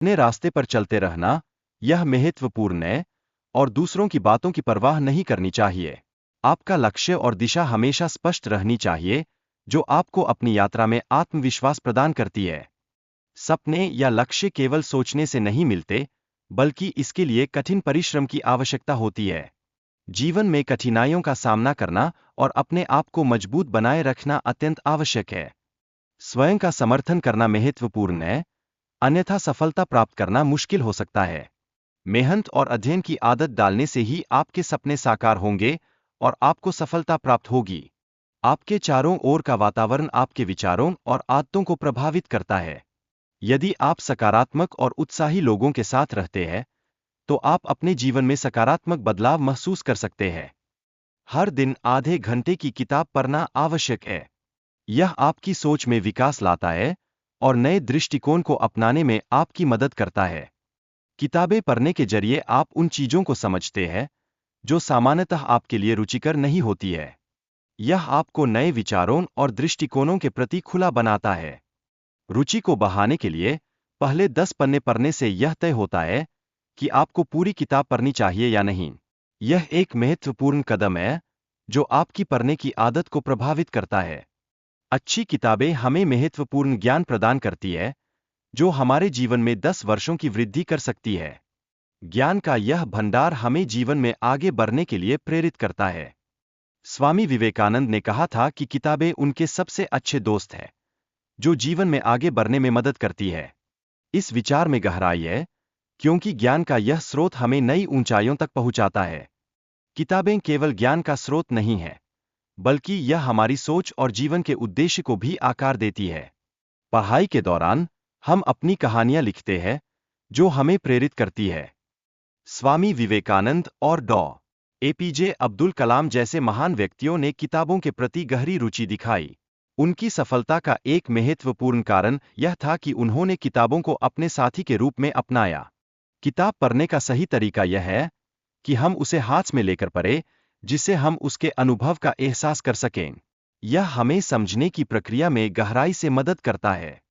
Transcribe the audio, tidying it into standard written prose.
अपने रास्ते पर चलते रहना, यह महत्वपूर्ण है, और दूसरों की बातों की परवाह नहीं करनी चाहिए। आपका लक्ष्य और दिशा हमेशा स्पष्ट रहनी चाहिए, जो आपको अपनी यात्रा में आत्मविश्वास प्रदान करती है। सपने या लक्ष्य केवल सोचने से नहीं मिलते, बल्कि इसके लिए कठिन परिश्रम की आवश्यकता होती है। जीवन में कठिनाइयों का सामना करना और अपने आप को मजबूत बनाए रखना अत्यंत आवश्यक है। स्वयं का समर्थन करना महत्वपूर्ण है, अन्यथा सफलता प्राप्त करना मुश्किल हो सकता है। मेहनत और अध्ययन की आदत डालने से ही आपके सपने साकार होंगे और आपको सफलता प्राप्त होगी। आपके चारों ओर का वातावरण आपके विचारों और आदतों को प्रभावित करता है। यदि आप सकारात्मक और उत्साही लोगों के साथ रहते हैं, तो आप अपने जीवन में सकारात्मक बदलाव महसूस कर सकते हैं। हर दिन आधे घंटे की किताब पढ़ना आवश्यक है। यह आपकी सोच में विकास लाता है और नए दृष्टिकोण को अपनाने में आपकी मदद करता है। किताबें पढ़ने के जरिए आप उन चीजों को समझते हैं जो सामान्यतः आपके लिए रुचिकर नहीं होती है। यह आपको नए विचारों और दृष्टिकोणों के प्रति खुला बनाता है। रुचि को बढ़ाने के लिए पहले 10 पन्ने पढ़ने से यह तय होता है कि आपको पूरी किताब पढ़नी चाहिए या नहीं। यह एक महत्वपूर्ण कदम है जो आपकी पढ़ने की आदत को प्रभावित करता है। अच्छी किताबें हमें महत्वपूर्ण ज्ञान प्रदान करती है, जो हमारे जीवन में 10 वर्षों की वृद्धि कर सकती है। ज्ञान का यह भंडार हमें जीवन में आगे बढ़ने के लिए प्रेरित करता है। स्वामी विवेकानंद ने कहा था कि किताबें उनके सबसे अच्छे दोस्त हैं, जो जीवन में आगे बढ़ने में मदद करती है। इस विचार में गहराई है, क्योंकि ज्ञान का यह स्रोत हमें नई ऊंचाइयों तक पहुंचाता है। किताबें केवल ज्ञान का स्रोत नहीं है, बल्कि यह हमारी सोच और जीवन के उद्देश्य को भी आकार देती है। पढ़ाई के दौरान हम अपनी कहानियां लिखते हैं, जो हमें प्रेरित करती है। स्वामी विवेकानंद और डॉ. एपीजे अब्दुल कलाम जैसे महान व्यक्तियों ने किताबों के प्रति गहरी रुचि दिखाई। उनकी सफलता का एक महत्वपूर्ण कारण यह था कि उन्होंने किताबों को अपने साथी के रूप में अपनाया। किताब पढ़ने का सही तरीका यह है कि हम उसे हाथ में लेकर पढ़ें, जिससे हम उसके अनुभव का एहसास कर सकें। यह हमें समझने की प्रक्रिया में गहराई से मदद करता है।